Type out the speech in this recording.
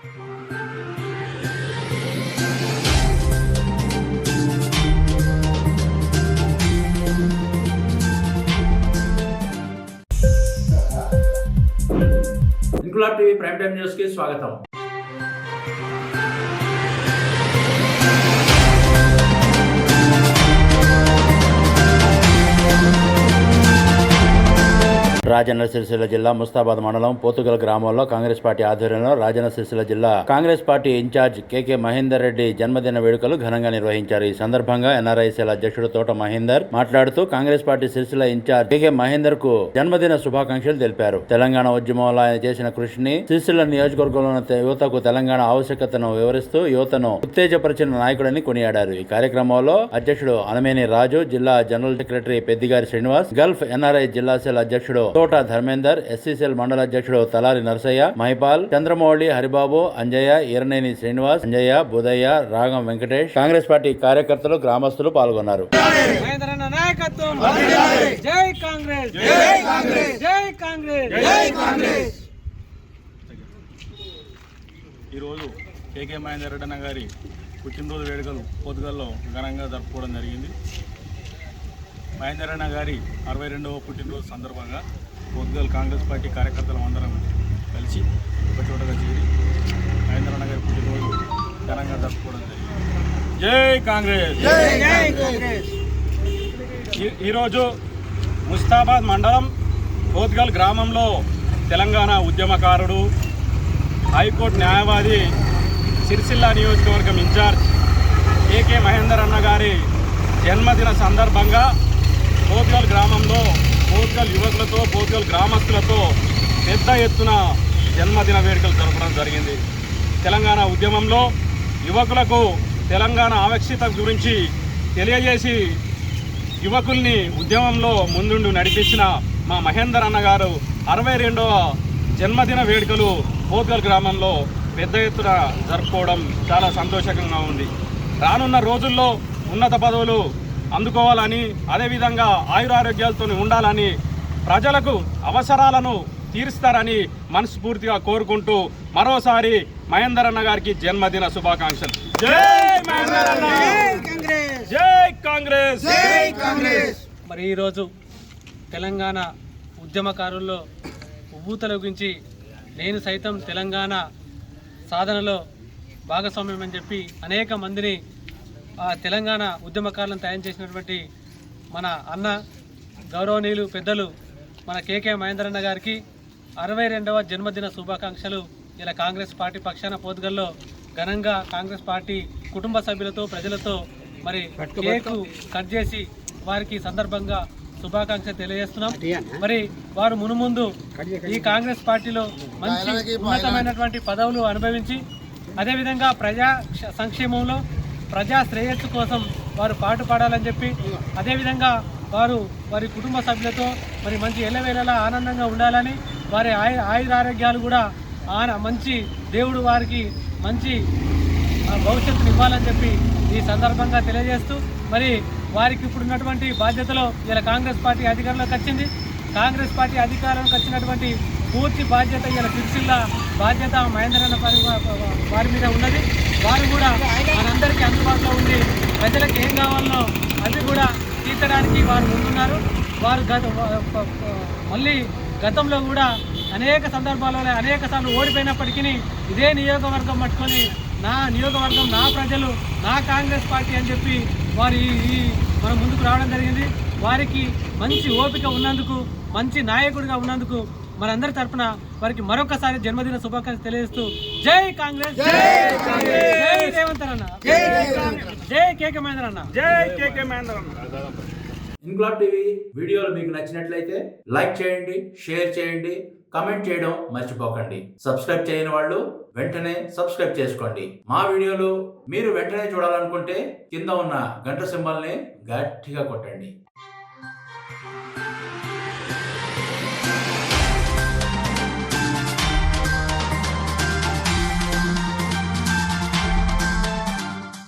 Inquilab TV prime time news కి స్వాగతం. రాజన్న సిరిసిల్ల జిల్లా ముస్తాబాద్ మండలం పోతుగల్ గ్రామంలో కాంగ్రెస్ పార్టీ ఆధ్వర్యంలో రాజన్న సిరిసిల్ల జిల్లా కాంగ్రెస్ పార్టీ ఇన్ఛార్జ్ కేకే మహేందర్ రెడ్డి జన్మదిన వేడుకలు ఘనంగా నిర్వహించారు. ఈ సందర్భంగా ఎన్ఆర్ఐసీల అధ్యక్షుడు తోట మహేందర్ మాట్లాడుతూ కాంగ్రెస్ పార్టీ సిరిసిల్ల ఇన్ఛార్జ్ కేకే మహేందర్ కు జన్మదిన శుభాకాంక్షలు తెలిపారు. తెలంగాణ ఉద్యమంలో ఆయన చేసిన కృషిని, సిరిసిల్ల నియోజకవర్గంలో యువతకు తెలంగాణ ఆవశ్యకతను వివరిస్తూ యువతను ఉత్తేజపరిచిన నాయకుడని కొనియాడారు. ఈ కార్యక్రమంలో అధ్యక్షుడు అనమేని రాజు, జిల్లా general secretary Peddigari Srinivas, Gulf NRI జిల్లా సెల్ అధ్యక్షుడు తోట ధర్మేందర్, ఎస్సీసీఎల్ మండల అధ్యక్షుడు తలారి నరసయ్య, మహిపాల్, చంద్రమౌళి, హరిబాబు, అంజయ్య, ఈరనేని శ్రీనివాస్, అంజయ్య, బుదయ్య, రాగం వెంకటేష్, కాంగ్రెస్ పార్టీ కార్యకర్తలు, గ్రామస్తులు పాల్గొన్నారు. ఈరోజు కేకే మహేందర్ రెడ్డి అన్న గారి పుట్టినరోజు వేడుకలు పోతుగల్లో ఘనంగా జరుపుకోవడం జరిగింది. మహేందర్ అన్న గారి 62వ పుట్టినరోజు సందర్భంగా పోతుగల్ కాంగ్రెస్ పార్టీ కార్యకర్తలు అందరం కలిసి ఒక చోటగా చేరి మహేందర్ అన్న గారి పుట్టినరోజు ఘనంగా జరుపుకోవడం జరిగింది. జై కాంగ్రెస్! ఈరోజు ముస్తాబాద్ మండలం పోతుగల్ గ్రామంలో తెలంగాణ ఉద్యమకారుడు, హైకోర్టు న్యాయవాది, సిరిసిల్ల నియోజకవర్గం ఇన్ఛార్జ్ కేకే మహేందర్ అన్న గారి జన్మదిన సందర్భంగా పోతుగల్ గ్రామంలో పోతుగల్ యువకులతో, పోతుగల్ గ్రామస్తులతో పెద్ద ఎత్తున జన్మదిన వేడుకలు జరపడం జరిగింది. తెలంగాణ ఉద్యమంలో యువకులకు తెలంగాణ ఆవశ్యకత గురించి తెలియజేసి యువకుల్ని ఉద్యమంలో ముందుండి నడిపించిన మా మహేందర్ అన్న గారు 62వ జన్మదిన వేడుకలు పోతుగల్ గ్రామంలో పెద్ద ఎత్తున జరుపుకోవడం చాలా సంతోషకంగా ఉంది. రానున్న రోజుల్లో ఉన్నత పదవులు అందుకోవాలని, అదేవిధంగా ఆయురారోగ్యాలతో ఉండాలని, ప్రజలకు అవసరాలను తీరుస్తారని మనస్ఫూర్తిగా కోరుకుంటూ మరోసారి మహేందర్ అన్న గారికి జన్మదిన శుభాకాంక్షలు. జై మహేందర్ అన్న! జై కాంగ్రెస్! జై కాంగ్రెస్! మరి ఈరోజు తెలంగాణ ఉద్యమకారుల్లో ఉవ్వుతలొగించి నేను సైతం తెలంగాణ సాధనలో భాగస్వామ్యం అని చెప్పి అనేక మందిని తెలంగాణ ఉద్యమకారులను తయారు చేసినటువంటి మన అన్న గౌరవనీయులు పెద్దలు మన కేకే మహేందర్ అన్న గారికి 62వ జన్మదిన శుభాకాంక్షలు. ఇలా కాంగ్రెస్ పార్టీ పక్షాన పోతుగల్లో ఘనంగా కాంగ్రెస్ పార్టీ కుటుంబ సభ్యులతో, ప్రజలతో మరి కేకు కట్ చేసి వారికి సందర్భంగా శుభాకాంక్షలు తెలియజేస్తున్నాం. మరి వారు మునుముందు ఈ కాంగ్రెస్ పార్టీలో మంచి ఉన్నతమైనటువంటి పదవులు అనుభవించి, అదేవిధంగా ప్రజా సంక్షేమంలో, ప్రజా శ్రేయస్సు కోసం వారు పాటుపడాలని చెప్పి, అదేవిధంగా వారి కుటుంబ సభ్యులతో మరి మంచి ఎల్లవేళలా ఆనందంగా ఉండాలని, వారి ఆయురారోగ్యాలు కూడా మంచి దేవుడు వారికి మంచి భవిష్యత్తుని ఇవ్వాలని చెప్పి ఈ సందర్భంగా తెలియజేస్తూ, మరి వారికి ఇప్పుడు ఉన్నటువంటి బాధ్యతలో ఇలా కాంగ్రెస్ పార్టీ అధికారంలోకి వచ్చింది. కాంగ్రెస్ పార్టీ అధికారంలోకి వచ్చినటువంటి పూర్తి బాధ్యత ఇలా సిరిసిల్ల బాధ్యత మహేందర్ అన్న వారి మీద ఉన్నది. వారు కూడా మనందరికీ అందుబాటులో ఉండి ప్రజలకు ఏం కావాలనో అవి కూడా తీర్చడానికి వారు ముందున్నారు. వారు మళ్ళీ గతంలో కూడా అనేక సందర్భాలలో అనేక సార్లు ఓడిపోయినప్పటికీ ఇదే నియోజకవర్గం పట్టుకొని నా నియోజకవర్గం, నా ప్రజలు, నా కాంగ్రెస్ పార్టీ అని చెప్పి వారు మనం ముందుకు రావడం జరిగింది. వారికి మంచి ఓపిక ఉన్నందుకు, మంచి నాయకుడిగా ఉన్నందుకు మనందరి తరఫున వారికి మరొకసారి జన్మదిన శుభాకాంక్షలు తెలియజేస్తూ జై కాంగ్రెస్! జై రేవంత్ అన్న! జై కేకే మహేందర్ అన్న! జై కేకే మహేందర్ అన్న! ఇంక్లాబ్ టీవీ వీడియోలు మీకు నచ్చినట్లయితే లైక్ చేయండి, షేర్ చేయండి, కమెంట్ చేయడం మర్చిపోకండి. సబ్స్క్రైబ్ చేయని వాళ్ళు వెంటనే సబ్స్క్రైబ్ చేసుకోండి. మా వీడియోలు మీరు వెంటనే చూడాలనుకుంటే కింద ఉన్న గంట సింబల్ని గట్టిగా కొట్టండి.